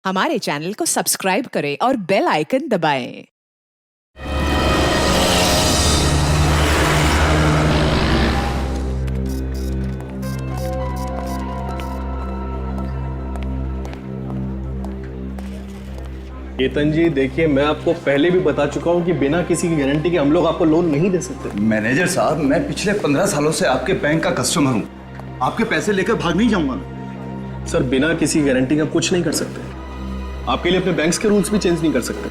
हमारे चैनल को सब्सक्राइब करें और बेल आइकन दबाएं। केतन जी देखिए, मैं आपको पहले भी बता चुका हूँ कि बिना किसी की गारंटी के हम लोग आपको लोन नहीं दे सकते। मैनेजर साहब, मैं पिछले 15 सालों से आपके बैंक का कस्टमर हूँ। आपके पैसे लेकर भाग नहीं जाऊंगा। सर, बिना किसी गारंटी का कुछ नहीं कर सकते। आपके लिए अपने बैंक्स के रूल्स भी चेंज नहीं कर सकते।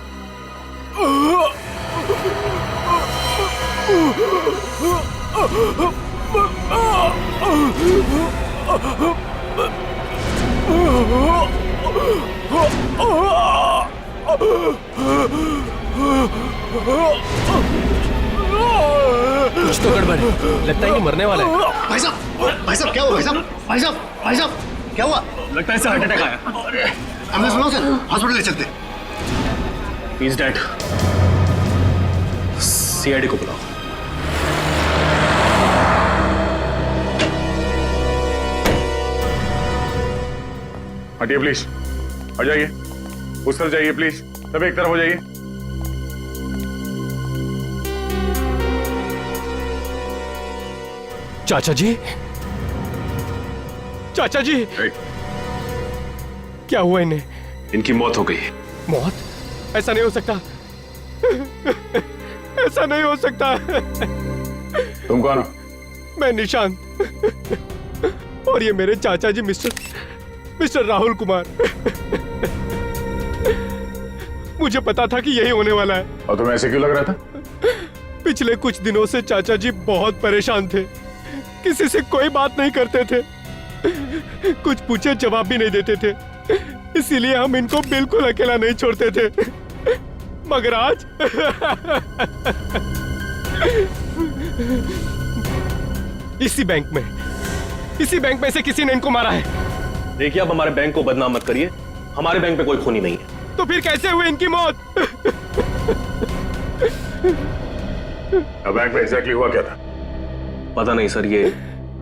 कुछ तो गड़बड़ है, लगता है कि मरने वाला है। भाई साहब क्या हुआ? भाई साहब क्या हुआ? लगता है इसे हार्ट अटैक आया। हमने सुना सर, हॉस्पिटल ले चलते। He is dead. सीआईडी को बुलाओ। हटिए प्लीज, हट जाइए। उस तरफ जाइए प्लीज, सब एक तरफ हो जाइए। चाचा जी, चाचा जी, क्या हुआ इन्हें? इनकी मौत हो गई। मौत? ऐसा नहीं हो सकता, ऐसा नहीं हो सकता। तुम कौन हो? मैं निशांत, और ये मेरे चाचा जी मिस्टर राहुल कुमार। मुझे पता था कि यही होने वाला है। और तुम्हें ऐसे क्यों लग रहा था? पिछले कुछ दिनों से चाचा जी बहुत परेशान थे, किसी से कोई बात नहीं करते थे, कुछ पूछे जवाब भी नहीं देते थे, इसीलिए हम इनको बिल्कुल अकेला नहीं छोड़ते थे। मगर आज इसी बैंक में से किसी ने इनको मारा है। देखिए, आप हमारे बैंक को बदनाम मत करिए। हमारे बैंक पे कोई खूनी नहीं है। तो फिर कैसे हुई इनकी मौत? बैंक में एग्जैक्टली हुआ क्या था? पता नहीं सर, ये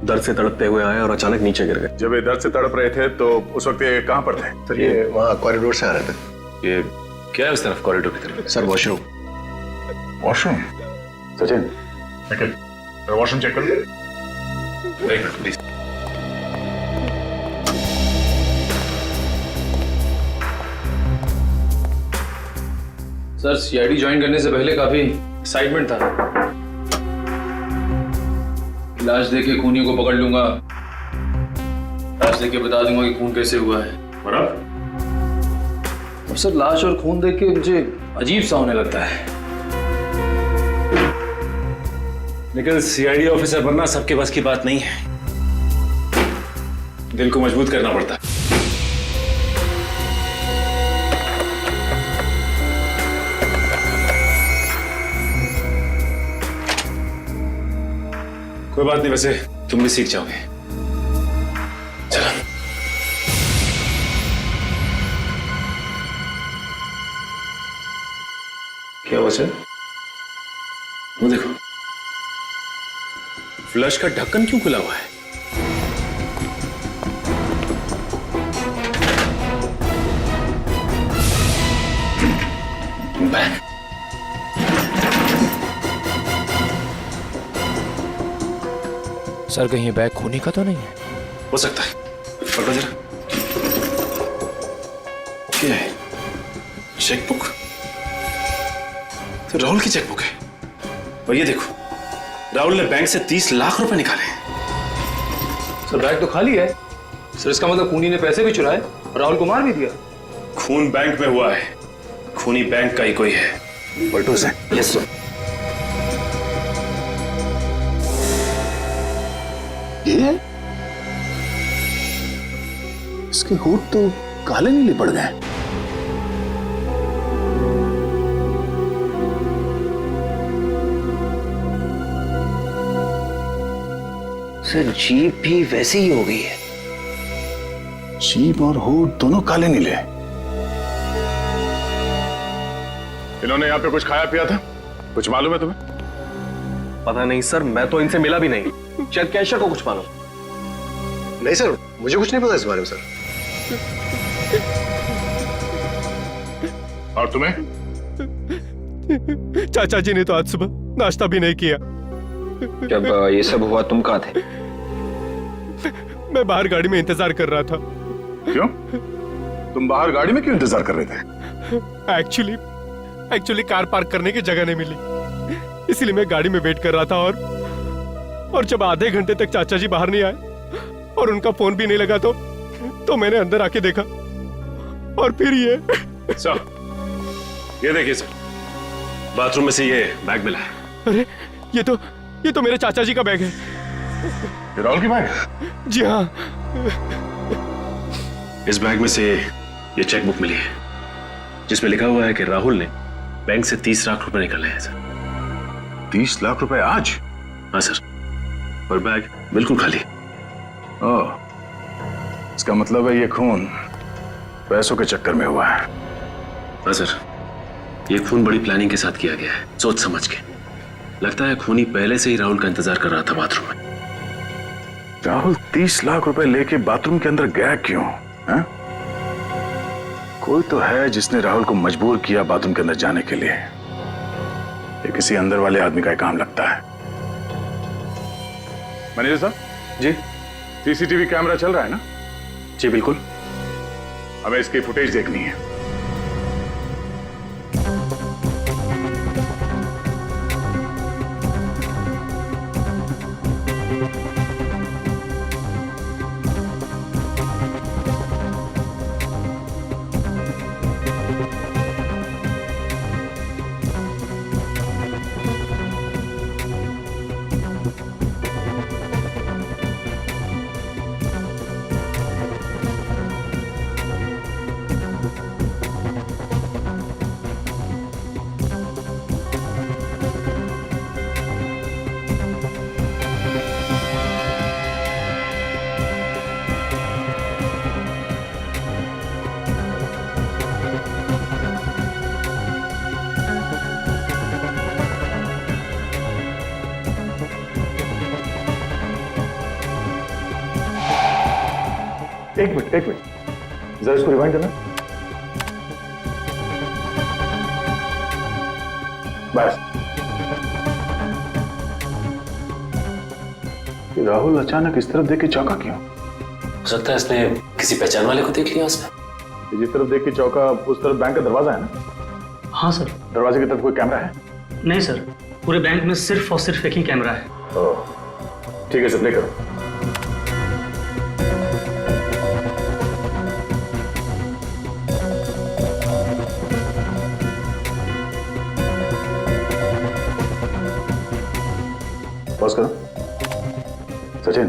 दर्द से तड़पते हुए आए और अचानक नीचे गिर गए। जब ये दर्द से तड़प रहे थे तो उस वक्त ये कहां पर थे? सर ये वहाँ कॉरिडोर से आ रहे थे। ये क्या है उस तरफ, कॉरिडोर की तरफ? Sir washroom. Washroom? Sachin, washroom check कर लो। एक minute please. Sir, CID join करने से पहले काफी एक्साइटमेंट था। लाश देखे खूनियों को पकड़ लूंगा, लाश देख के बता दूंगा कि खून कैसे हुआ है। और अब सर, लाश और खून देख के मुझे अजीब सा होने लगता है। लेकिन सीआईडी ऑफिसर बनना सबके बस की बात नहीं है। दिल को मजबूत करना पड़ता है। कोई बात नहीं, वैसे तुम भी सीख जाओगे। चलो। क्या हुआ सर? वो देखो, फ्लश का ढक्कन क्यों खुला हुआ है? बैग। सर, कहीं बैग खूनी का तो नहीं है? हो सकता है, पकड़ो जरा। क्या है? चेकबुक? तो राहुल की चेकबुक है। और ये देखो, राहुल ने बैंक से 30 लाख रुपए निकाले। सर, बैग तो खाली है। सर, इसका मतलब खूनी ने पैसे भी चुराए और राहुल को मार भी दिया। खून बैंक में हुआ है, खूनी बैंक का ही कोई है। पलटू से। Yes sir. ये इसके होठ तो काले नीले पड़ गए। सर, जीभ भी वैसी ही हो गई है। जीभ और होठ दोनों काले नीले। इन्होंने यहाँ पे कुछ खाया पिया था? कुछ मालूम है तुम्हें? पता नहीं सर, मैं तो इनसे मिला भी नहीं। शायद कैशियर को कुछ मालूम। नहीं सर, मुझे कुछ नहीं पता इस बारे में सर। और तुम्हें? चाचा जी ने तो आज सुबह नाश्ता भी नहीं किया। जब ये सब हुआ तुम कहाँ थे? मैं बाहर गाड़ी में इंतजार कर रहा था। क्यों? तुम बाहर गाड़ी में क्यों इंतजार कर रहे थे? एक्चुअली कार पार्क करने की जगह नहीं मिली, इसलिए मैं गाड़ी में वेट कर रहा था। और जब आधे घंटे तक चाचा जी बाहर नहीं आए और उनका फोन भी नहीं लगा तो मैंने अंदर आके देखा और फिर ये। सर, ये देखिए सर, बाथरूम में से ये बैग मिला है। अरे ये तो मेरे चाचा जी का बैग है। ये राहुल की बैग? जी हाँ। इस बैग में से ये चेकबुक मिली है जिसमें लिखा हुआ है कि राहुल ने बैंक से 30 लाख रुपए निकाले हैं सर। 30 लाख रुपए आज? हाँ सर, और बैग बिल्कुल खाली। ओह, इसका मतलब है ये खून पैसों के चक्कर में हुआ है। हाँ सर, ये खून बड़ी प्लानिंग के साथ किया गया है, सोच समझ के। लगता है खूनी पहले से ही राहुल का इंतजार कर रहा था बाथरूम में। राहुल 30 लाख रुपए लेके बाथरूम के अंदर गया क्यों? है? कोई तो है जिसने राहुल को मजबूर किया बाथरूम के अंदर जाने के लिए। ये किसी अंदर वाले आदमी का काम लगता है। मैनेजर साहब जी? सीसीटीवी कैमरा चल रहा है ना? जी बिल्कुल। हमें इसकी फुटेज देखनी है। एक मिनट जरा इसको रिवाइंड करना। बस। ये राहुल अचानक इस तरफ देख के चौंका क्यों? हो सकता है इसने किसी पहचान वाले को देख लिया उसने। जिस तरफ देख के चौंका उस तरफ बैंक का दरवाजा है ना? हाँ सर। दरवाजे की तरफ कोई कैमरा है? नहीं सर, पूरे बैंक में सिर्फ और सिर्फ एक ही कैमरा है। ओह, ठीक है सर, प्ले करो। पॉज करो। सचिन,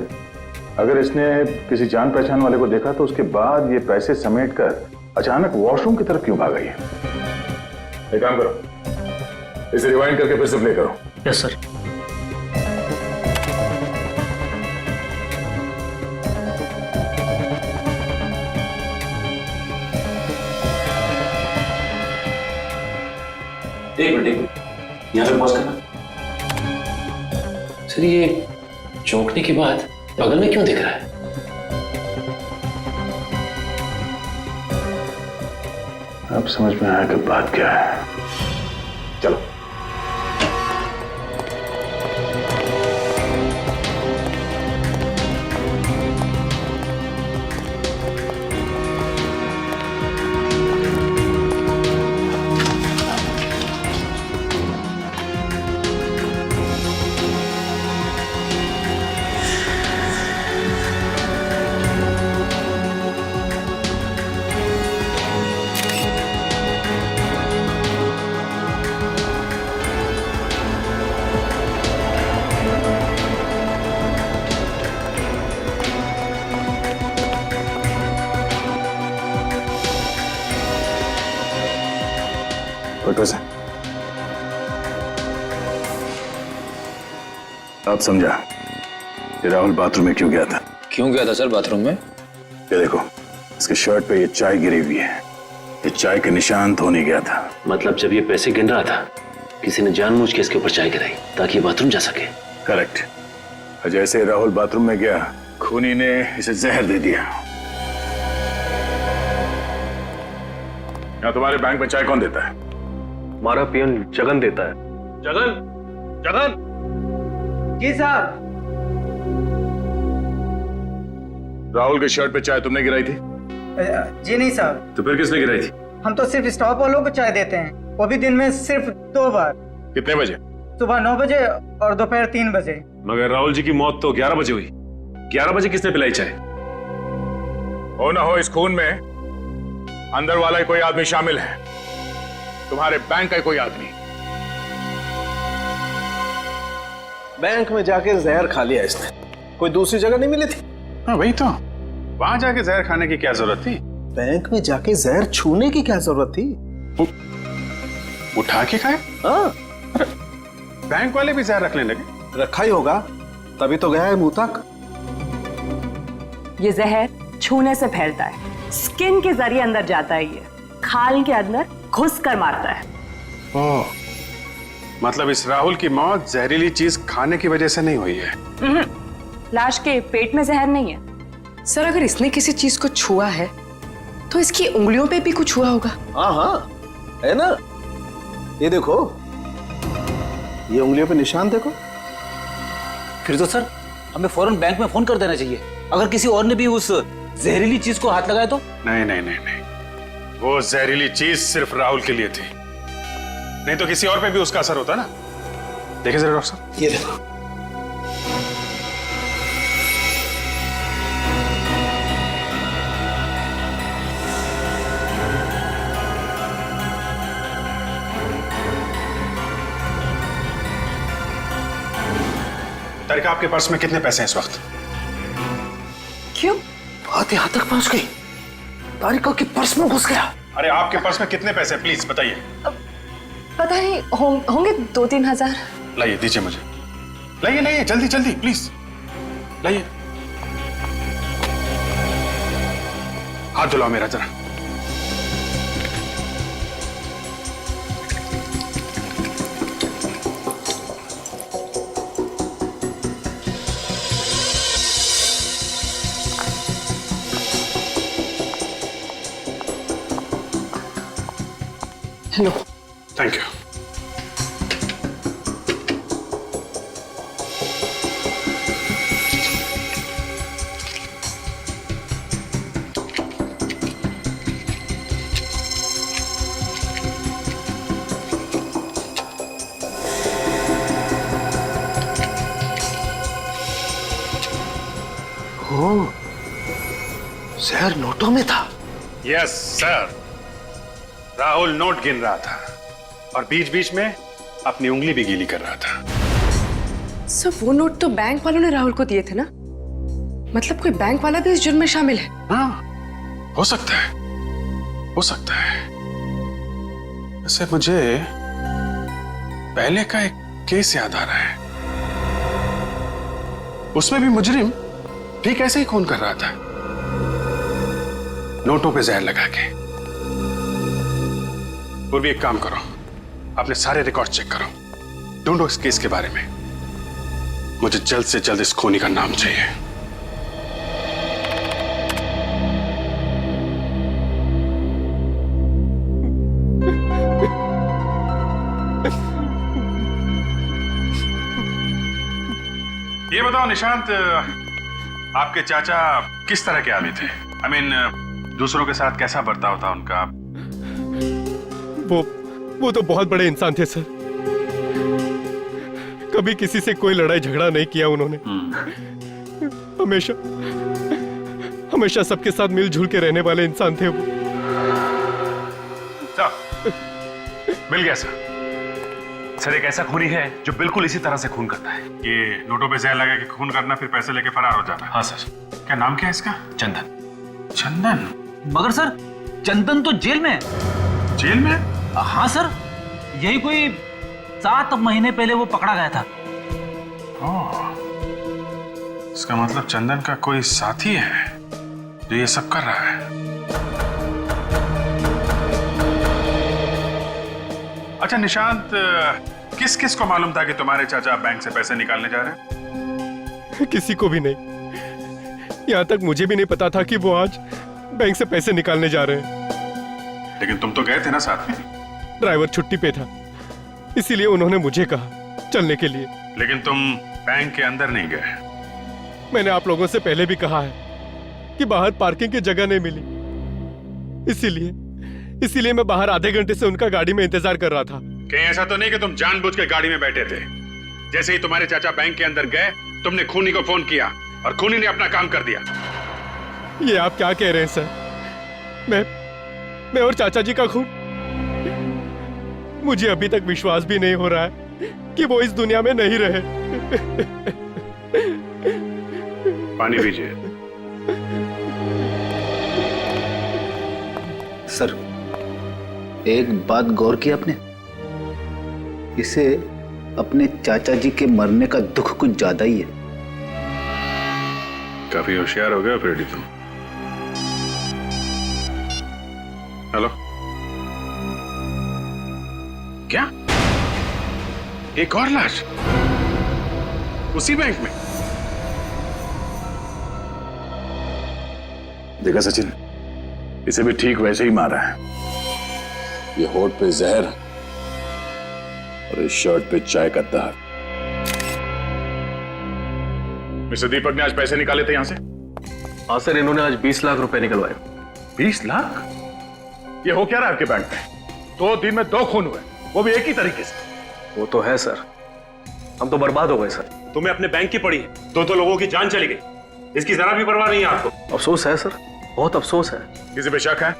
अगर इसने किसी जान पहचान वाले को देखा तो उसके बाद ये पैसे समेटकर अचानक वॉशरूम की तरफ क्यों भाग गई है? एक काम करो, इसे रिवाइंड करके फिर से प्ले करो। Yes sir. एक मिनट यहाँ पे पॉज करना। सर, ये चौंकने के बाद बगल में क्यों दिख रहा है? अब समझ में आया कि बात क्या है। चलो। अब समझा कि राहुल बाथरूम में क्यों गया था। क्यों गया था सर बाथरूम में? ये देखो, इसके शर्ट पे ये चाय गिरी हुई है। ये चाय के निशान धोने गया था। मतलब जब ये पैसे गिन रहा था किसी ने जानबूझ के इसके ऊपर चाय गिराई ताकि बाथरूम जा सके। करेक्ट। जैसे राहुल बाथरूम में गया, खूनी ने इसे जहर दे दिया। या तुम्हारे बैंक में चाय कौन देता है? हमारा पियन जगन देता है। जगन, जगन। जी साहब। राहुल के शर्ट पे चाय तुमने गिराई थी? जी नहीं साहब। तो फिर किसने गिराई थी? हम तो सिर्फ स्टॉप वालों को चाय देते हैं, वो भी दिन में सिर्फ 2 बार। कितने बजे? सुबह 9 बजे और दोपहर 3 बजे। मगर राहुल जी की मौत तो 11 बजे हुई। 11 बजे किसने पिलाई चाय? हो ना हो, इस खून में अंदर वाला ही कोई आदमी शामिल है, तुम्हारे बैंक का ही कोई आदमी। बैंक में जाके जहर खा लिया इसने, कोई दूसरी जगह नहीं मिली थी। हाँ वही तो, वहां जाके जहर खाने की क्या जरूरत थी? बैंक में जाके जहर छूने की क्या जरूरत थी? उठा के खाए? हाँ, बैंक वाले भी जहर रखने लगे। रखा ही होगा, तभी तो गया है मुंह तक। ये जहर छूने से फैलता है, स्किन के जरिए अंदर जाता है, ये खाल के अंदर घुस कर मारता है। ओह, मतलब इस राहुल की मौत जहरीली चीज खाने की वजह से नहीं हुई है? लाश के पेट में जहर नहीं है। सर, अगर इसने किसी चीज को छुआ है तो इसकी उंगलियों पे भी कुछ हुआ होगा। हाँ हाँ, है ना, ये देखो, ये उंगलियों पे निशान देखो। फिर तो सर हमें फौरन बैंक में फोन कर देना चाहिए, अगर किसी और ने भी उस जहरीली चीज को हाथ लगाया तो। नहीं नहीं नहीं नहीं, वो जहरीली चीज सिर्फ राहुल के लिए थी, नहीं तो किसी और पे भी उसका असर होता ना। देखिए जरा डॉक्टर साहब, ये देखो। तारिका, आपके पर्स में कितने पैसे हैं इस वक्त? क्यों? बात यहाँ तक पहुंच गई, तारिका के पर्स में घुस गया। अरे आपके पर्स में कितने पैसे, प्लीज बताइए। पता नहीं, होंगे 2-3 हजार। लाइए, दीजिए मुझे, लाइए लाइए, जल्दी जल्दी प्लीज लाइए। हाथ धुलाओ मेरा जरा। लो। Thank you. ओह, जहर नोटों में था। यस सर, राहुल नोट गिन रहा था और बीच बीच में अपनी उंगली भी गीली कर रहा था। सर, वो नोट तो बैंक वालों ने राहुल को दिए थे ना, मतलब कोई बैंक वाला भी इस जुर्म में शामिल है। हाँ, हो सकता है, हो सकता है। वैसे मुझे पहले का एक केस याद आ रहा है, उसमें भी मुजरिम ठीक ऐसे ही खून कर रहा था, नोटों पे जहर लगा के। पूर्वी, एक काम करो, अपने सारे रिकॉर्ड चेक करो, ढूंढो इस केस के बारे में। मुझे जल्द से जल्द इस खूनी का नाम चाहिए। ये बताओ निशांत, आपके चाचा किस तरह के आदमी थे? I mean, दूसरों के साथ कैसा बर्ताव था उनका? वो तो बहुत बड़े इंसान थे सर, कभी किसी से कोई लड़ाई झगड़ा नहीं किया उन्होंने। हमेशा हमेशा सबके साथ मिलजुल के रहने वाले इंसान थे वो। मिल गया सर। सर, एक ऐसा खूनी है जो बिल्कुल इसी तरह से खून करता है। ये नोटों पे जहर लगा के खून करना, फिर पैसे लेके फरार हो जाना। हाँ सर। क्या नाम क्या है इसका? चंदन। चंदन? मगर सर चंदन तो जेल में है। जेल में? हाँ सर, यही कोई 7 महीने पहले वो पकड़ा गया था। इसका मतलब चंदन का कोई साथी है जो ये सब कर रहा है। अच्छा निशांत, किस किस को मालूम था कि तुम्हारे चाचा बैंक से पैसे निकालने जा रहे हैं? किसी को भी नहीं, यहाँ तक मुझे भी नहीं पता था कि वो आज बैंक से पैसे निकालने जा रहे हैं। लेकिन तुम तो गए थे ना साथ में। ड्राइवर छुट्टी पे था, इसीलिए उन्होंने मुझे कहा चलने के लिए। लेकिन तुम बैंक के अंदर नहीं गए। मैंने आप लोगों से पहले भी कहा है कि बाहर पार्किंग की जगह नहीं मिली, इसीलिए मैं बाहर आधे घंटे से उनका गाड़ी में इंतजार कर रहा था। कहीं ऐसा तो नहीं कि तुम जानबूझ के गाड़ी में बैठे थे? जैसे ही तुम्हारे चाचा बैंक के अंदर गए, तुमने खूनी को फोन किया और खूनी ने अपना काम कर दिया। ये आप क्या कह रहे हैं सर? मैं और चाचा जी का खून? मुझे अभी तक विश्वास भी नहीं हो रहा है कि वो इस दुनिया में नहीं रहे। पानी पीजिए। सर, एक बात गौर की आपने? इसे अपने चाचा जी के मरने का दुख कुछ ज्यादा ही है। काफी होशियार हो गया फ्रेडी तुम। हेलो, क्या एक और लाश उसी बैंक में? देखा सचिन, इसे भी ठीक वैसे ही मारा है। ये होठ पे जहर और इस शर्ट पे चाय का दाग। मिस्टर दीपक ने आज पैसे निकाले थे यहां से? हाँ सर, इन्होंने आज 20 लाख रुपए निकलवाए। 20 लाख? ये हो क्या रहा है आपके बैंक में? 2 दिन में 2 खून हुए, वो भी एक ही तरीके से। वो तो है सर, हम तो बर्बाद हो गए सर। तुम्हें अपने बैंक की पड़ी है, 2 लोगों की जान चली गई, इसकी जरा भी परवाह नहीं है आपको। अफसोस है सर, बहुत अफसोस है। किसी पे शक है?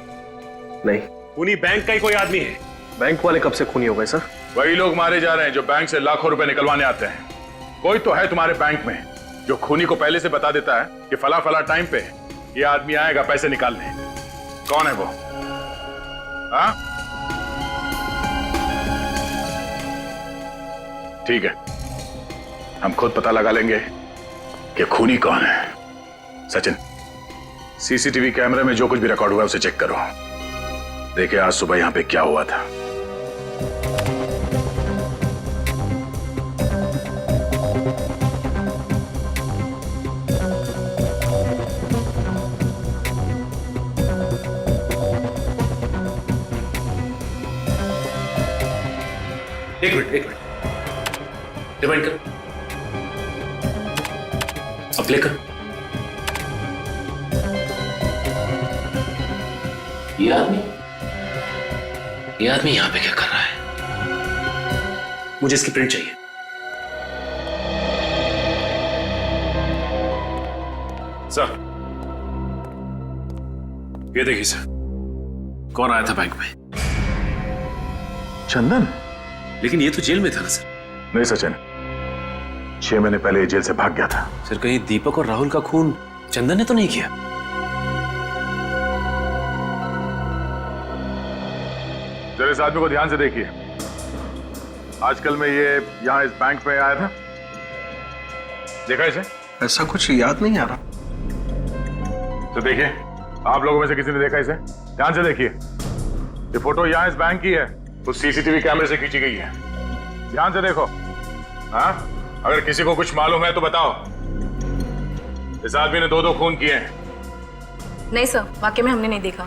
नहीं। खूनी बैंक का ही कोई आदमी है। बैंक वाले कब से खूनी हो गए सर? वही लोग मारे जा रहे हैं जो बैंक से लाखों रुपए निकलवाने आते हैं। कोई तो है तुम्हारे बैंक में जो खूनी को पहले से बता देता है कि फला फला टाइम पे ये आदमी आएगा पैसे निकालने। कौन है वो? हाँ, ठीक है, हम खुद पता लगा लेंगे कि खूनी कौन है। सचिन, सीसीटीवी कैमरे में जो कुछ भी रिकॉर्ड हुआ है उसे चेक करो। देखिए आज सुबह यहां पे क्या हुआ था। एक मिनट, रिवाइंड कर, अब प्ले कर। ये आदमी यहां पे क्या कर रहा है? मुझे इसकी प्रिंट चाहिए। सर, ये देखिए सर। कौन आया था बैंक में? चंदन? लेकिन ये तो जेल में था ना सर। नहीं सचिन, 6 महीने पहले ये जेल से भाग गया था। सर, कहीं दीपक और राहुल का खून चंदन ने तो नहीं किया? जरा इस आदमी को ध्यान से देखिए। आजकल में ये यहां इस बैंक में आया था, देखा इसे? ऐसा कुछ याद नहीं आ रहा। तो देखिए, आप लोगों में से किसी ने देखा इसे? ध्यान से देखिए। ये फोटो यहां इस बैंक की है, उस सीसीटीवी कैमरे से खींची गई है। ध्यान से देखो। हाँ, अगर किसी को कुछ मालूम है तो बताओ। इस आदमी ने 2 खून किए हैं। नहीं सर, वाकई में हमने नहीं देखा।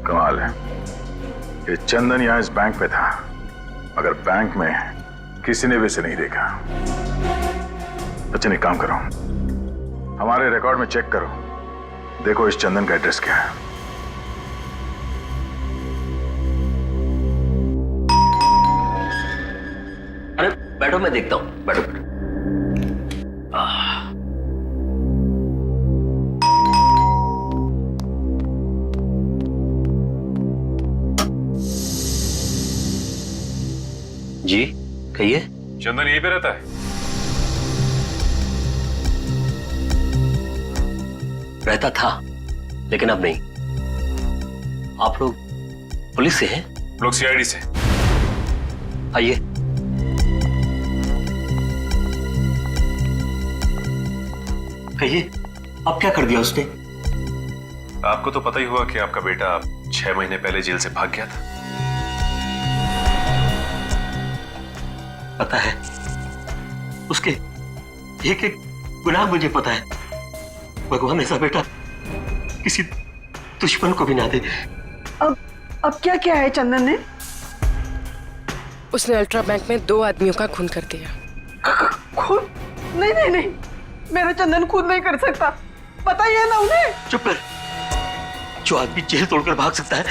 कमाल है, ये चंदन यहां इस बैंक पे था, मगर बैंक में किसी ने भी इसे नहीं देखा। बच्चे, एक काम करो, हमारे रिकॉर्ड में चेक करो, देखो इस चंदन का एड्रेस क्या है। अरे बैठो, मैं देखता हूं। बैठो बैठो। जी कहिए। चंदन यहीं पे रहता है? रहता था, लेकिन अब नहीं। आप लोग पुलिस से हैं? लोग सीआईडी से। आइए। कहिए, अब क्या कर दिया उसने? आपको तो पता ही हुआ कि आपका बेटा 6 महीने पहले जेल से भाग गया था। पता है, उसके एक एक गुनाह मुझे पता है। भगवान ऐसा बेटा किसी दुश्मन को भी ना दे। अब क्या क्या है चंदन ने? उसने अल्ट्रा बैंक में 2 आदमियों का खून कर दिया। खून? नहीं नहीं नहीं, मेरा चंदन खून नहीं कर सकता, बताइए ना उन्हें। चुप कर। जो आदमी जेल तोड़कर भाग सकता है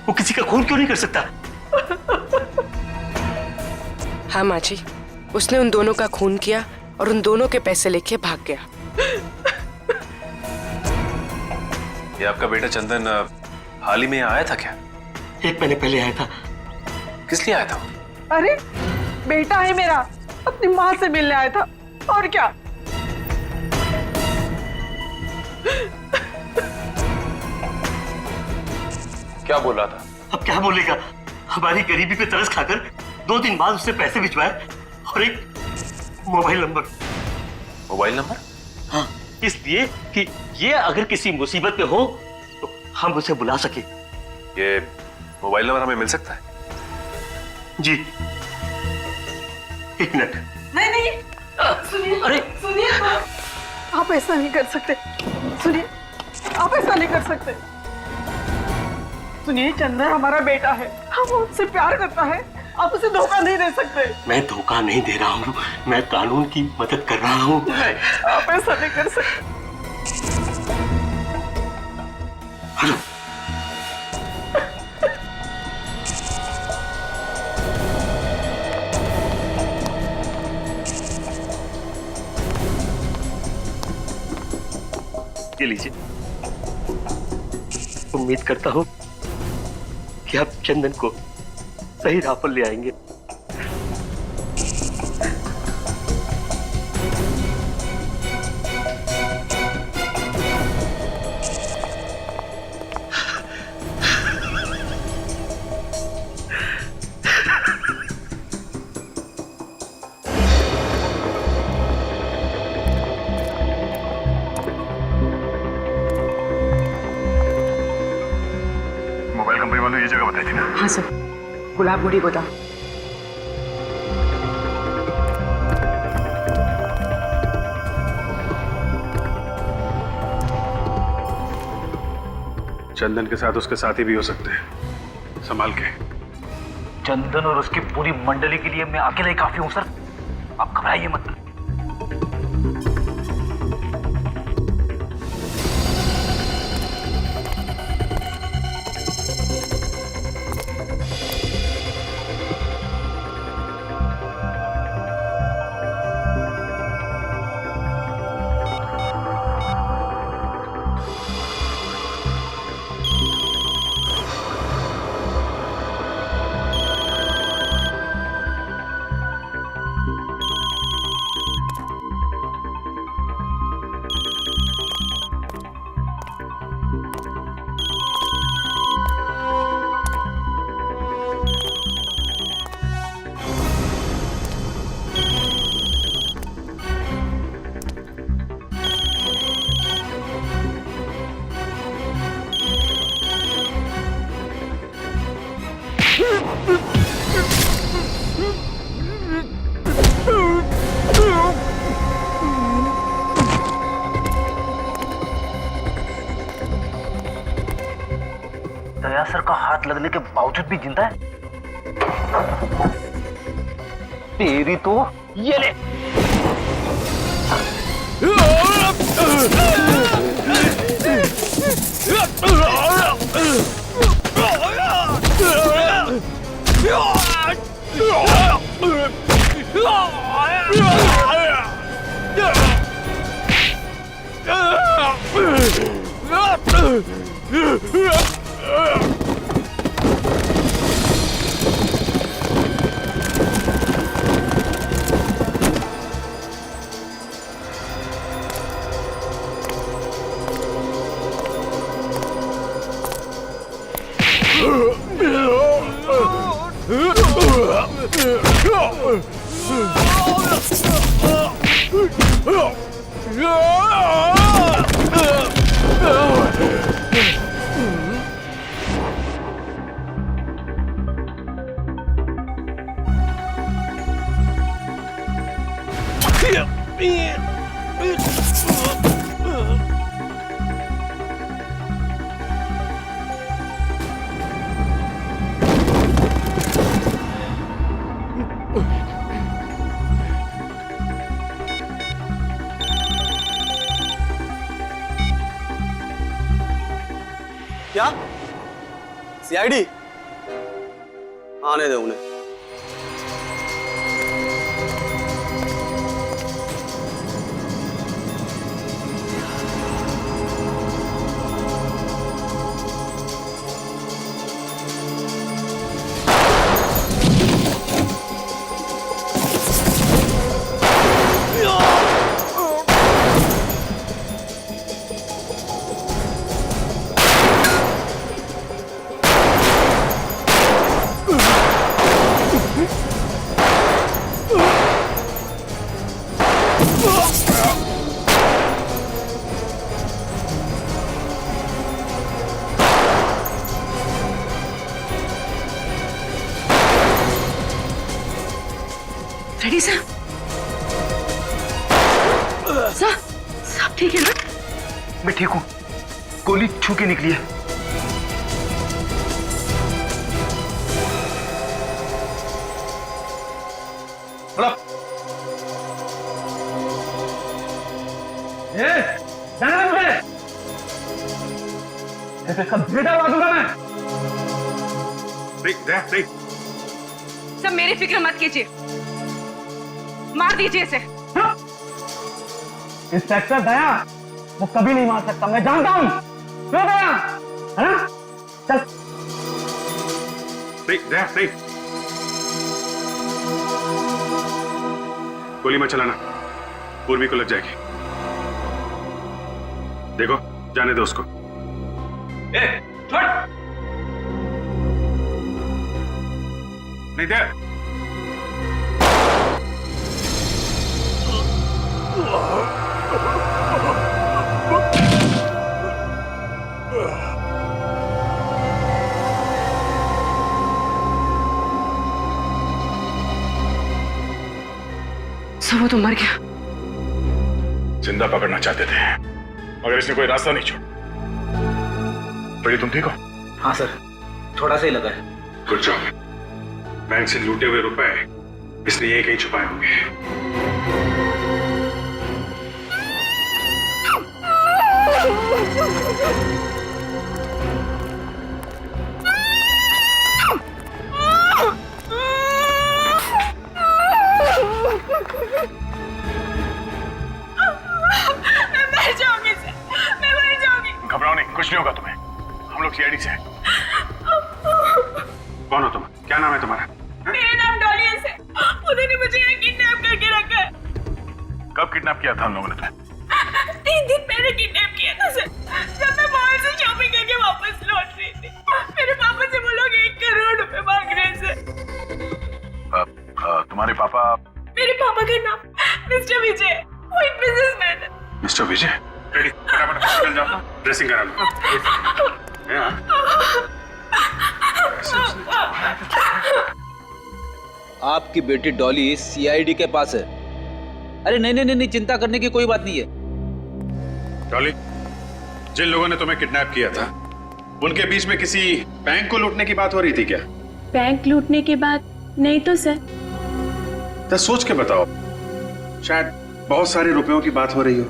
वो किसी का खून क्यों नहीं कर सकता? हाँ माँ जी, उसने उन दोनों का खून किया और उन दोनों के पैसे लेके भाग गया। ये आपका बेटा चंदन हाल ही में आया था क्या? 1 महीने पहले आया था। किस लिए आया था? अरे बेटा है मेरा, अपनी माँ से मिलने आया था, और क्या। क्या बोल रहा था? अब क्या बोलेगा? हमारी गरीबी पे तरस खाकर 2 दिन बाद उसने पैसे भिजवाए और एक मोबाइल नंबर। Mobile number? हाँ, इसलिए कि ये अगर किसी मुसीबत में हो तो हम उसे बुला सके। ये मोबाइल नंबर हमें मिल सकता है? जी, 1 मिनट। नहीं नहीं, सुनिए, अरे सुनिए, आप ऐसा नहीं कर सकते। सुनिए, आप ऐसा नहीं कर सकते। सुनिए, चंदन हमारा बेटा है, हम उससे प्यार करता है, आप उसे धोखा नहीं दे सकते। मैं धोखा नहीं दे रहा हूँ, मैं कानून की मदद कर रहा हूँ। नहीं, आप ऐसा नहीं कर सकते। हेलो, ये लीजिए। उम्मीद करता हूँ कि आप चंदन को सही राह पर ले आएंगे। मोबाइल कंपनी वालों ने ये जगह बताई थी ना? हाँ सर, गुलाब गुड़ी गोदाम। चंदन के साथ उसके साथी भी हो सकते हैं, संभाल के। चंदन और उसकी पूरी मंडली के लिए मैं अकेला ही काफी हूँ सर, आप घबराइए मत। दया सर का हाथ लगने के बावजूद भी जिंदा है? तेरी तो ये ले। क्या? सीआईडी? आने दे उन्हें। Ready sir? सर, सब ठीक है ना? मैं ठीक हूँ, गोली छू के निकली है। सब मेरी फिक्र मत कीजिए, मार दीजिए इसे। इंस्पेक्टर दया वो कभी नहीं मार सकता, मैं जानता हूँ। क्यों दया, है ना? चल। नहीं, गोली मत चलाना, पूर्वी को लग जाएगी। देखो, जाने दो उसको। नहीं दे। सर वो तो मर गया। जिंदा पकड़ना चाहते थे मगर इसने कोई रास्ता नहीं छोड़ा। बड़ी तुम ठीक हो? हाँ सर, थोड़ा सा ही लगा है। Good job. बैंक से लूटे हुए रुपए इसने ये कहीं छुपाए होंगे। घबराओ नहीं, कुछ नहीं होगा तुम्हें। हम लोग सीआईडी से हैं। कौन हो तुम? क्या नाम है तुम्हारा? मेरा नाम डॉली है। उन्होंने ने मुझे यहाँ किडनैप करके रखा है। कब किडनैप किया था हम लोगों ने तुम्हें? 3 दिन पहले किडनैप किया था सर, जब मैं मॉल से शॉपिंग करके वापस लौट रही थी। मेरे पापा से वो लोग 1 करोड़ रुपए मांग रहे थे। तुम्हारे पापा? मेरे पापा का नाम मिस्टर विजय, वो एक बिजनेसमैन है। मिस्टर विजय? रेडी, फटाफट हॉस्पिटल जाओ, ड्रेसिंग करा लो। आपकी बेटी डॉली सीआईडी के पास है। अरे नहीं, चिंता करने की कोई बात नहीं है। डॉली, जिन लोगों ने तुम्हें किडनैप किया था उनके बीच में किसी बैंक को लूटने की बात हो रही थी क्या? बैंक लूटने के बाद नहीं तो सर। तो सोच के बताओ, शायद बहुत सारे रुपयों की बात हो रही हो।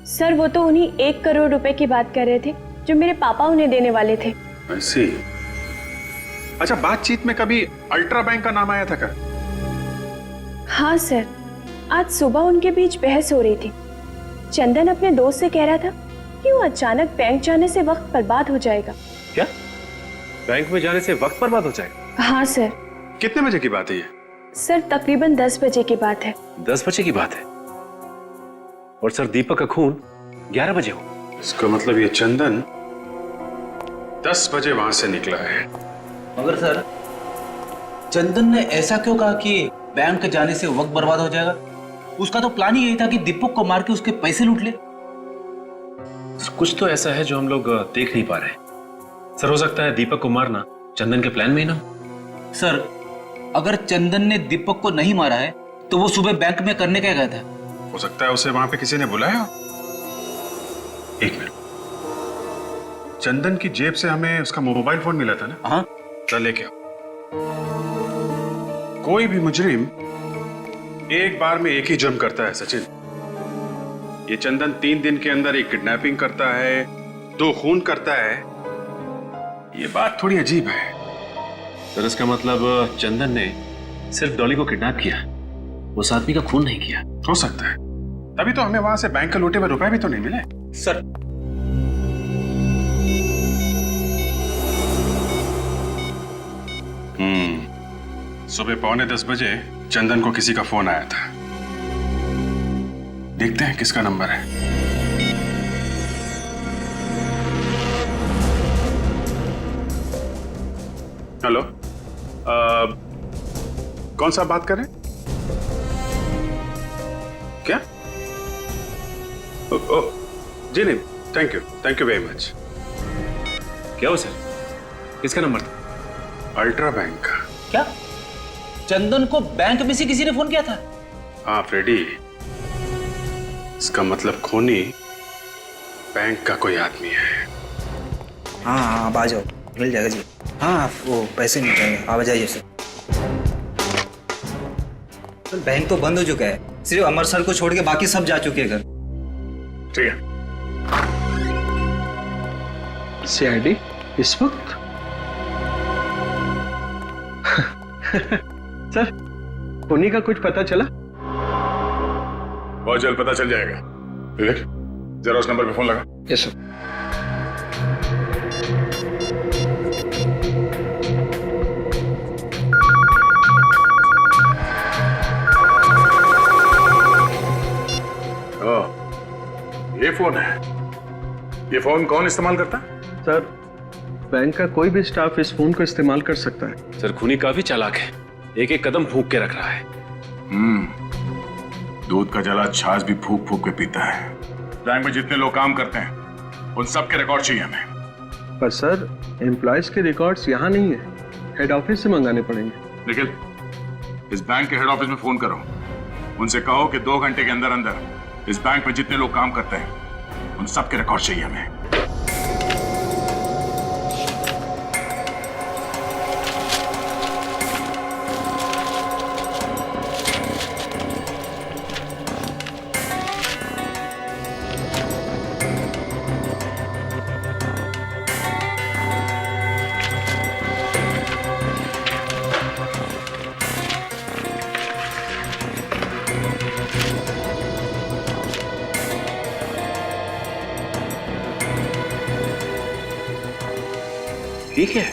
सर वो तो उन्हीं 1 करोड़ रुपए की बात कर रहे थे जो मेरे पापा उन्हें देने वाले थे। ऐसी? अच्छा, बातचीत में कभी अल्ट्रा बैंक का नाम आया था क्या? हाँ सर, आज सुबह उनके बीच बहस हो रही थी। चंदन अपने दोस्त से कह रहा था कि वो अचानक बैंक जाने से वक्त बर्बाद हो जाएगा। क्या? बैंक में जाने से वक्त बर्बाद हो जाएगा? हाँ सर। कितने बजे की बात है ये? सर तकरीबन 10 बजे की बात है। 10 बजे की बात है? और सर दीपक का खून 11 बजे हो। इसका मतलब ये चंदन 10 बजे वहां से निकला है। मगर सर, चंदन ने ऐसा क्यों कहा कि बैंक जाने से वक्त बर्बाद हो जाएगा? उसका तो प्लान ही यही था कि दीपक को मार के उसके पैसे लूट ले। कुछ तो ऐसा है जो हम लोग देख नहीं पा रहे। सर हो सकता है दीपक को मारना चंदन के प्लान में ही ना हो। सर, अगर चंदन ने दीपक को नहीं मारा है तो वो सुबह बैंक में करने क्या गया था? हो सकता है उसे वहां पे किसी ने बुलाया। एक मिनट, चंदन की जेब से हमें उसका मोबाइल फोन मिला था ना? हाँ। चल लेके आओ। कोई भी मुजरिम एक बार में एक ही जुर्म करता है सचिन। ये चंदन 3 दिन के अंदर एक किडनैपिंग करता है, 2 खून करता है ये बात थोड़ी अजीब है सर। इसका मतलब चंदन ने सिर्फ डॉली को किडनैप किया, उस आदमी का खून नहीं किया। हो सकता है, तभी तो हमें वहां से बैंक के लूटे हुए रुपए भी तो नहीं मिले। सर सुबह 9:45 बजे चंदन को किसी का फोन आया था। देखते हैं किसका नंबर है। हेलो, कौन सा बात कर रहे हैं? क्या? जी नहीं, थैंक यू वेरी मच। क्या हो सर, किसका नंबर था? अल्ट्रा बैंक का। क्या चंदन को बैंक में से किसी ने फोन किया था? हाँ फ्रेडी, इसका मतलब खूनी बैंक का कोई आदमी है। हाँ आप आ जाओ, मिल जाएगा जी। हाँ आप वो पैसे नहीं चाहिए, आप आ जाइए सर। बैंक तो बंद हो चुका है, सिर्फ अमर सर को छोड़ के बाकी सब जा चुके हैं घर। ठीक है। सीआईडी इस वक्त? सर, खूनी का कुछ पता चला? बहुत जल्द पता चल जाएगा। विवेक, जरा उस नंबर पे फोन लगा। Yes sir. ये फोन है। ये फोन कौन इस्तेमाल करता है? सर, बैंक का कोई भी स्टाफ इस फोन को इस्तेमाल कर सकता है। सर खूनी काफी चालाक है, एक एक कदम फूंक के रख रहा है। दूध का जला छाछ भी फूक फूक के पीता है। बैंक में जितने लोग काम करते हैं उन सब के रिकॉर्ड चाहिए हमें। पर सर, एम्प्लॉयज के रिकॉर्ड्स यहाँ नहीं है, हेड ऑफिस से मंगाने पड़ेंगे। निखिल, इस बैंक के हेड ऑफिस में फोन करो, उनसे कहो कि 2 घंटे के अंदर अंदर इस बैंक में जितने लोग काम करते हैं उन सब के रिकॉर्ड चाहिए हमें। ठीक है।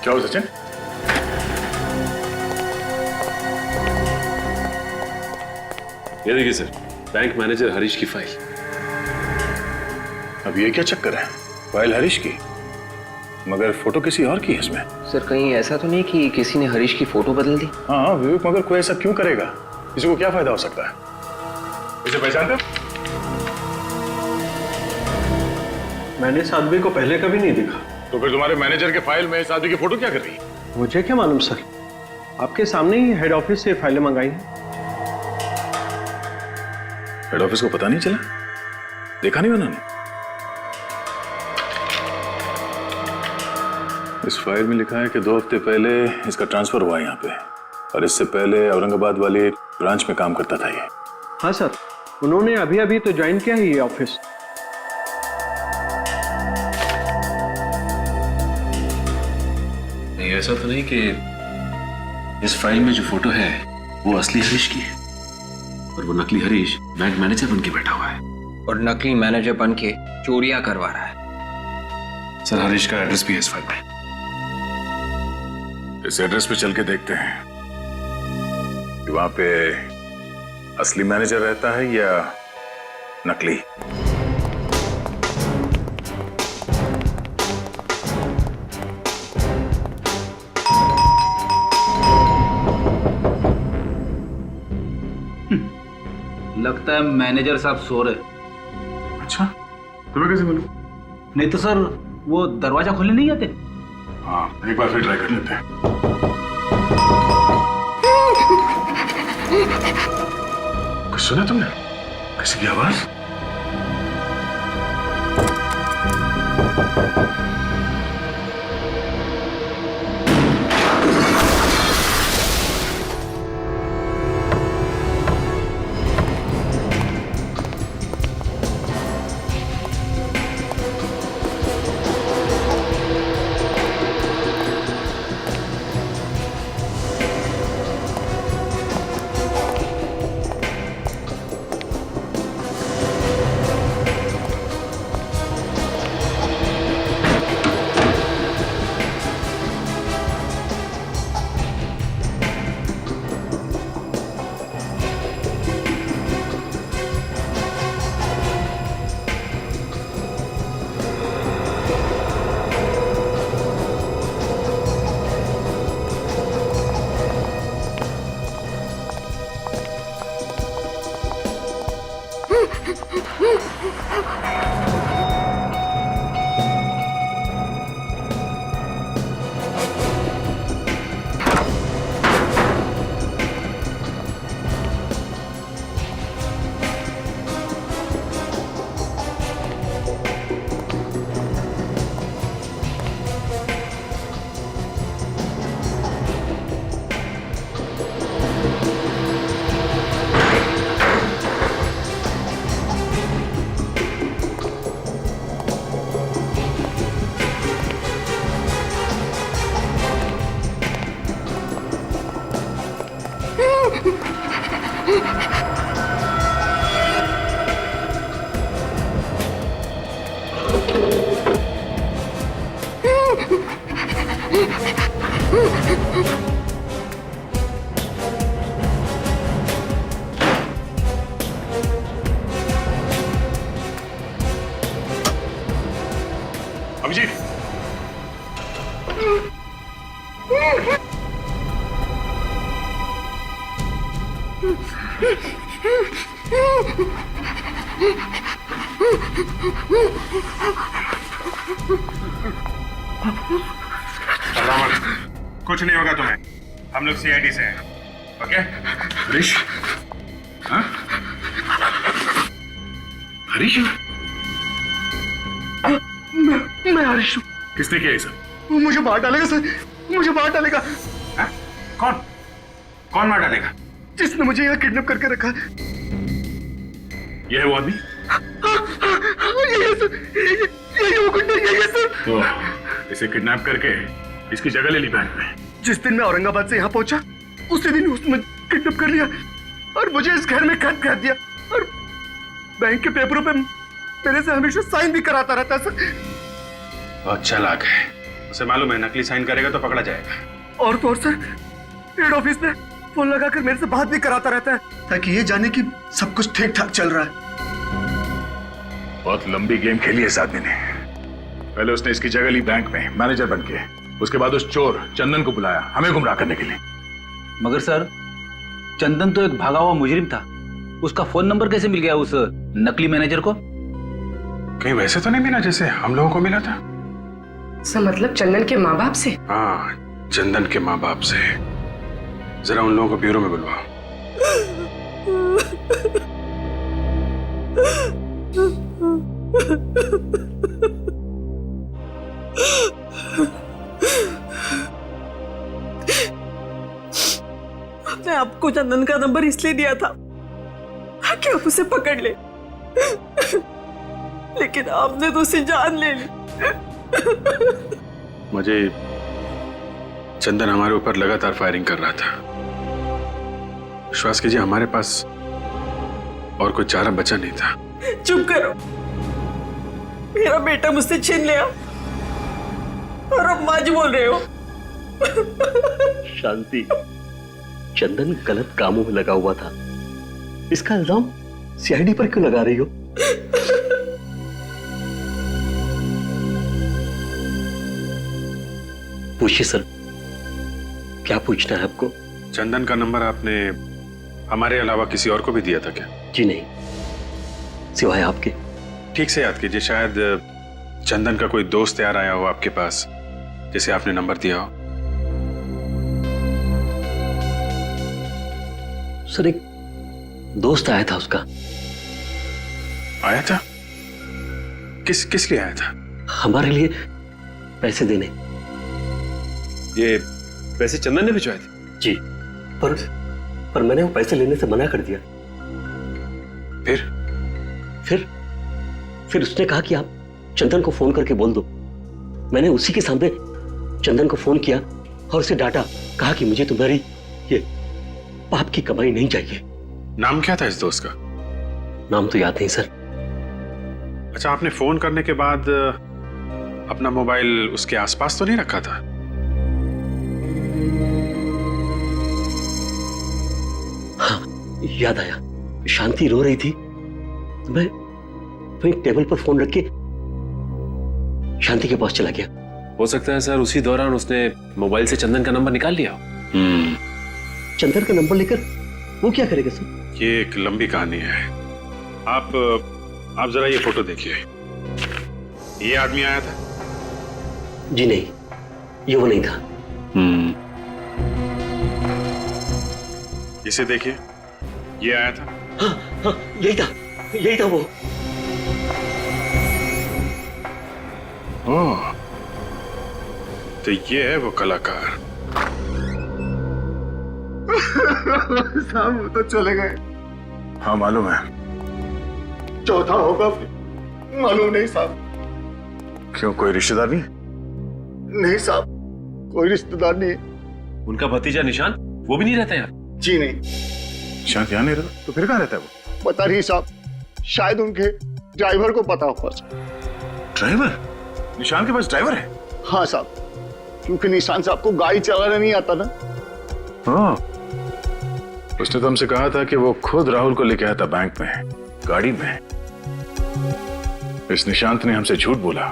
क्या हो सचिन? ये देखिए सर, बैंक मैनेजर हरीश की फाइल। अब ये क्या चक्कर है? फाइल हरीश की, मगर फोटो किसी और की है इसमें। सर कहीं ऐसा तो नहीं कि किसी ने हरीश की फोटो बदल दी? हाँ विवेक, मगर कोई ऐसा क्यों करेगा? किसी को क्या फायदा हो सकता है? इसे पहचानते हो? मैंने इस आदमी को पहले कभी नहीं देखा। तो फिर तुम्हारे मैनेजर के फाइल में इस आदमी की फोटो क्या कर रही है? मुझे क्या मालूम सर, आपके सामने ही हेड ऑफिस से फाइलें मंगाई हैं। हेड ऑफिस को पता नहीं चला? देखा नहीं उन्होंने? इस फाइल में लिखा है कि 2 हफ्ते पहले इसका ट्रांसफर हुआ यहाँ पे, और इससे पहले औरंगाबाद वाली ब्रांच में काम करता था ये। हाँ सर, उन्होंने अभी अभी तो ज्वाइन किया ही ये ऑफिस। नहीं, ऐसा तो नहीं कि इस फाइल में जो फोटो है वो असली हरीश की है और वो नकली हरीश बैंक मैनेजर बन के बैठा हुआ है और नकली मैनेजर बन के चोरियां करवा रहा है। सर हरीश का एड्रेस भी है इस फाइल में। इस एड्रेस पे चल के देखते हैं कि वहां पे असली मैनेजर रहता है या नकली। लगता है मैनेजर साहब सो रहे। अच्छा, तुम्हें कैसे मालूम? नहीं तो सर वो दरवाजा खोलने नहीं आते? हाँ, एक बार फिर ट्राई कर लेते हैं। कुछ सुना तुमने? किसी की आवाज? अभिजीत, कुछ नहीं होगा तुम्हें, हम लोग सीआईडी से हैं, ओके? हरीश? हाँ? हरीश? मैं हरीश हूँ। किसने किया ये सब? मुझे मार डालेगा सर, मुझे मार डालेगा। हाँ? कौन? कौन मार डालेगा? जिसने मुझे यहाँ किडनैप करके रखा है। ये है वो आदमी? यही है सर, यही वो गुंडा, यही है सर। तो इसे किडनैप करके इसकी जगह ले ली बैंक में। जिस दिन मैं औरंगाबाद से यहाँ पहुंचा, उसी दिन उसने किडनैप कर लिया और मुझे इस घर में कैद कर दिया और बैंक के पेपरों पे मेरे से हमेशा साइन भी कराता रहता है सर। बहुत चालाक है, उसे मालूम है नकली साइन करेगा तो पकड़ा जाएगा। और तो और सर, हेड ऑफिस में फोन लगाकर मेरे से बात भी कराता रहता है ताकि ये जाने कि सब कुछ ठीक ठाक चल रहा है। बहुत लंबी गेम खेली है इस आदमी ने। पहले उसने इसकी जगह ली बैंक में मैनेजर बनके, उसके बाद उस चोर चंदन को बुलाया हमें गुमराह करने के लिए। मगर सर, चंदन तो एक भागा हुआ मुजरिम था, उसका फोन नंबर कैसे मिल गया उस नकली मैनेजर को? कहीं वैसे तो नहीं मिला जैसे हम लोगों को मिला था? सर मतलब चंदन के माँ बाप से? हाँ, चंदन के माँ बाप से। जरा उन लोगों को ब्यूरो में बुलवाओ। मैं आपको चंदन का नंबर इसलिए दिया था ताकि आप उसे पकड़ ले, लेकिन आपने तो उसे जान ले ली। मुझे चंदन हमारे ऊपर लगातार फायरिंग कर रहा था। विश्वास कीजिए हमारे पास और कोई चारा बचा नहीं था। चुप करो, मेरा बेटा मुझसे छीन लिया और अब मां जी बोल रहे हो। शांति, चंदन गलत कामों में लगा हुआ था, इसका इल्जाम सीआईडी पर क्यों लगा रही हो? पूछिए सर, क्या पूछना है आपको? चंदन का नंबर आपने हमारे अलावा किसी और को भी दिया था क्या? जी नहीं, सिवाय आपके। ठीक से याद कीजिए, शायद चंदन का कोई दोस्त यार आया हो आपके पास जिसे आपने नंबर दिया हो। सर एक दोस्त आया था उसका। आया था? किस लिए आया था? हमारे लिए पैसे देने। ये पैसे चंदन ने भिजवाए थे? जी, पर मैंने वो पैसे लेने से मना कर दिया। फिर उसने कहा कि आप चंदन को फोन करके बोल दो। मैंने उसी के सामने चंदन को फोन किया और उसे डांटा, कहा कि मुझे तुम्हारी ये पाप की कमाई नहीं चाहिए। नाम क्या था इस दोस्त का? नाम तो याद नहीं सर। अच्छा, आपने फोन करने के बाद अपना मोबाइल उसके आसपास तो नहीं रखा था? हाँ, याद आया। शांति रो रही थी, मैं वहीं टेबल पर फोन रख के शांति के पास चला गया। हो सकता है सर उसी दौरान उसने मोबाइल से चंदन का नंबर निकाल लिया हो। चंदन का नंबर लेकर वो क्या करेगा सर? ये एक लंबी कहानी है। आप जरा ये फोटो देखिए। ये आदमी आया था? जी नहीं, ये वो नहीं था। इसे देखिए, ये आया था? हाँ, यही था वो। ओह, तो ये है वो कलाकार। साहब वो तो चले गए। हाँ मालूम है। चौथा होगा मालूम नहीं साहब। क्यों, कोई रिश्तेदार नहीं? नहीं साहब, कोई रिश्तेदार नहीं। उनका भतीजा निशान, वो भी नहीं रहता यार? जी नहीं। निशान यहाँ नहीं रहता? तो फिर कहाँ रहता है वो? पता नहीं साहब, शायद उनके ड्राइवर को पता होगा। ड्राइवर? निशान के पास ड्राइवर है? हाँ साहब, क्योंकि निशान साहब को गाड़ी चलाना नहीं आता ना। हाँ, उसने तो हमसे कहा था कि वो खुद राहुल को लेके आया था बैंक में, गाड़ी में। इस निशांत ने हमसे झूठ बोला।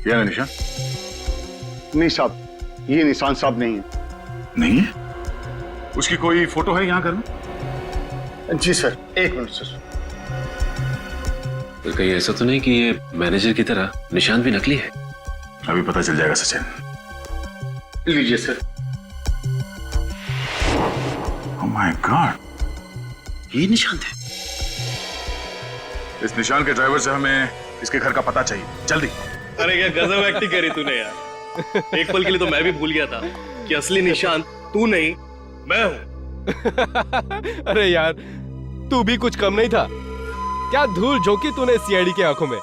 क्या है निशांत? नहीं साहब, ये निशान साहब नहीं है। नहीं है? उसकी कोई फोटो है यहाँ घर में? जी सर, एक मिनट सर। तो कहीं ऐसा तो नहीं कि ये मैनेजर की तरह निशांत भी नकली है? अभी पता चल जाएगा सचिन। लीजिए सर। ओह माय गॉड, ये निशांत है। इस निशान के ड्राइवर से हमें इसके घर का पता चाहिए, जल्दी। अरे क्या गजब एक्टिंग करी तूने यार। एक पल के लिए तो मैं भी भूल गया था कि असली निशांत तू नहीं मैं हूं। अरे यार, तू भी कुछ कम नहीं था। क्या धूल झोंकी तूने सीआईडी की आंखों में।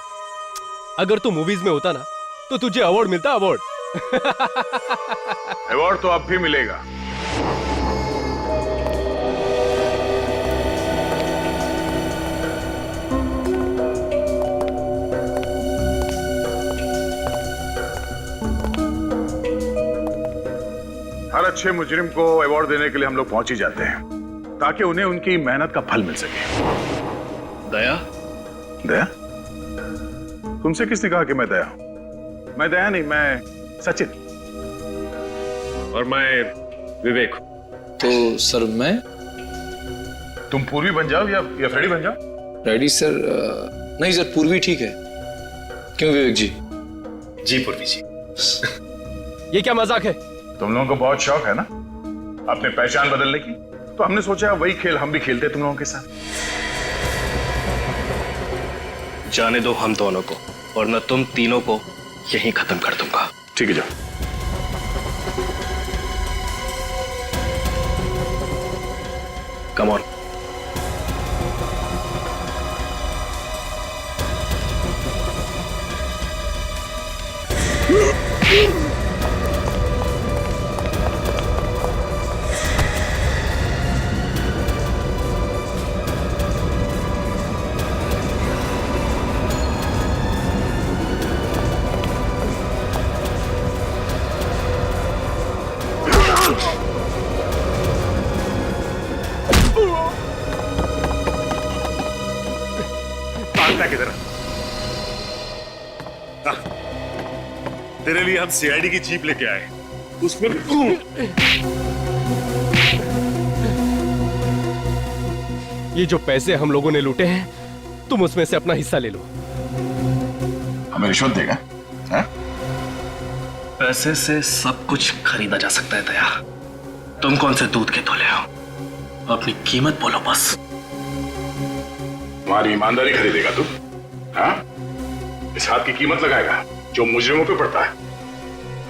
अगर तू मूवीज में होता ना तो तुझे अवार्ड मिलता, अवार्ड। अवार्ड तो अब भी मिलेगा। हर अच्छे मुजरिम को अवार्ड देने के लिए हम लोग पहुंच ही जाते हैं, ताकि उन्हें उनकी मेहनत का फल मिल सके। दया? दया? तुमसे किसने कहा कि मैं दया हूं? मैं दया नहीं, मैं सचिन। और मैं विवेक। तो सर मैं? तुम पूर्वी बन जाओ या फ्रेडी बन जाओ। Ready sir? नहीं सर, पूर्वी ठीक है। क्यों विवेक जी? जी पूर्वी जी। ये क्या मजाक है? तुम लोगों को बहुत शौक है ना अपने पहचान बदलने की, तो हमने सोचा वही खेल हम भी खेलते तुम लोगों के साथ। जाने दो हम दोनों को, वरना तुम तीनों को यहीं खत्म कर दूंगा। ठीक है, जाओ। Come on. तेरे लिए हम सीआईडी की जीप लेके आए, उसमें ये जो पैसे हम लोगों ने लूटे हैं, तुम उसमें से अपना हिस्सा ले लो। हमें रिश्वत देगा? पैसे से सब कुछ खरीदा जा सकता है दया। तुम कौन से दूध के धोले हो? अपनी कीमत बोलो बस। तुम्हारी ईमानदारी खरीदेगा तू? हाँ? इस हाथ की कीमत लगाएगा जो मुजरिमों पे पड़ता है।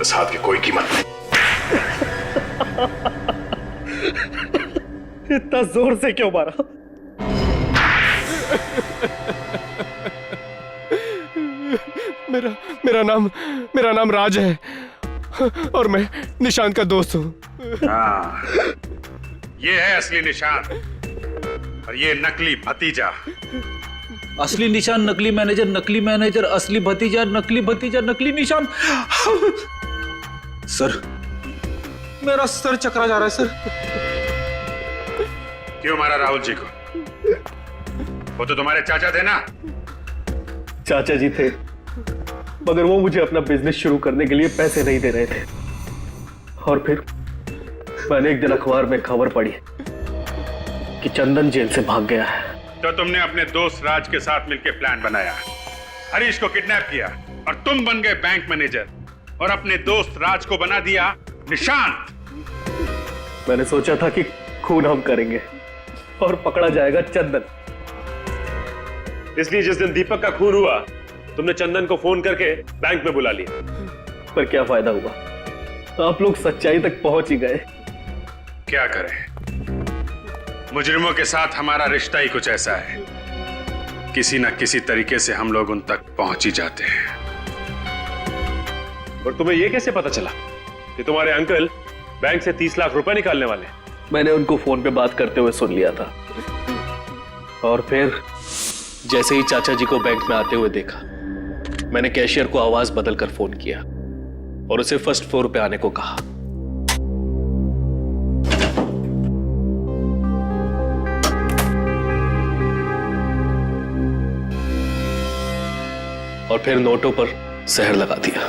इस हाथ की कोई कीमत नहीं। इतना जोर से क्यों मारा? मेरा नाम राज है और मैं निशांत का दोस्त हूँ। हाँ, ये है असली निशान और ये नकली भतीजा। असली निशान, नकली मैनेजर, असली भतीजा, नकली निशान। सर, मेरा सर चकरा जा रहा है सर। क्यों मारा राहुल जी को? वो तो तुम्हारे चाचा थे ना? चाचा जी थे, मगर वो मुझे अपना बिजनेस शुरू करने के लिए पैसे नहीं दे रहे थे। और फिर मैंने एक दिन अखबार में खबर पढ़ी कि चंदन जेल से भाग गया है। तो तुमने अपने दोस्त राज के साथ मिलकर प्लान बनाया, हरीश को किडनैप किया और तुम बन गए बैंक मैनेजर और अपने दोस्त राज को बना दिया निशांत। मैंने सोचा था कि खून हम करेंगे और पकड़ा जाएगा चंदन। इसलिए जिस दिन दीपक का खून हुआ, तुमने चंदन को फोन करके बैंक में बुला लिया। पर क्या फायदा हुआ? आप लोग सच्चाई तक पहुंच ही गए। क्या करें, मुजरिमों के साथ हमारा रिश्ता ही कुछ ऐसा है, किसी न किसी तरीके से हम लोग उन तक पहुंच ही जाते हैं। और तुम्हें यह कैसे पता चला कि तुम्हारे अंकल बैंक से 30 लाख रुपए निकालने वाले? मैंने उनको फोन पे बात करते हुए सुन लिया था और फिर जैसे ही चाचा जी को बैंक में आते हुए देखा, मैंने कैशियर को आवाज बदलकर फोन किया और उसे फर्स्ट फ्लोर पे आने को कहा। और फिर नोटों पर सहर लगा दिया।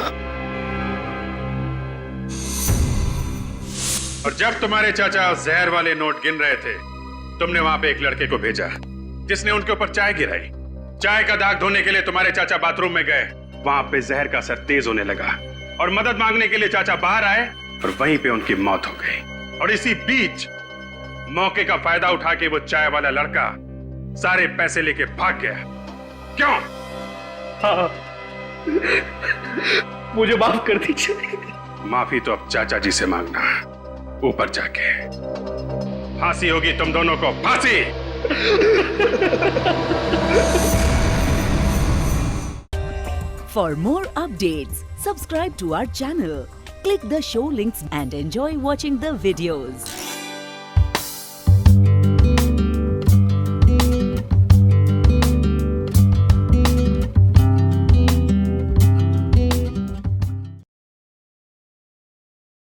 और जब तुम्हारे चाचा जहर वाले नोट गिन रहे थे, तुमने वहां पे एक लड़के को भेजा जिसने उनके ऊपर चाय गिराई। चाय का दाग धोने के लिए तुम्हारे चाचा बाथरूम में गए, वहां पे जहर का असर तेज होने लगा और मदद मांगने के लिए चाचा बाहर आए और वहीं पे उनकी मौत हो गई। और इसी बीच मौके का फायदा उठा के वो चाय वाला लड़का सारे पैसे लेके भाग गया। क्यों? हाँ, मुझे माफ कर दीजिए। माफी तो अब चाचा जी से मांगना, ऊपर जाके। फांसी होगी तुम दोनों को, फांसी। For more updates, subscribe to our channel, click the show links and enjoy watching the videos.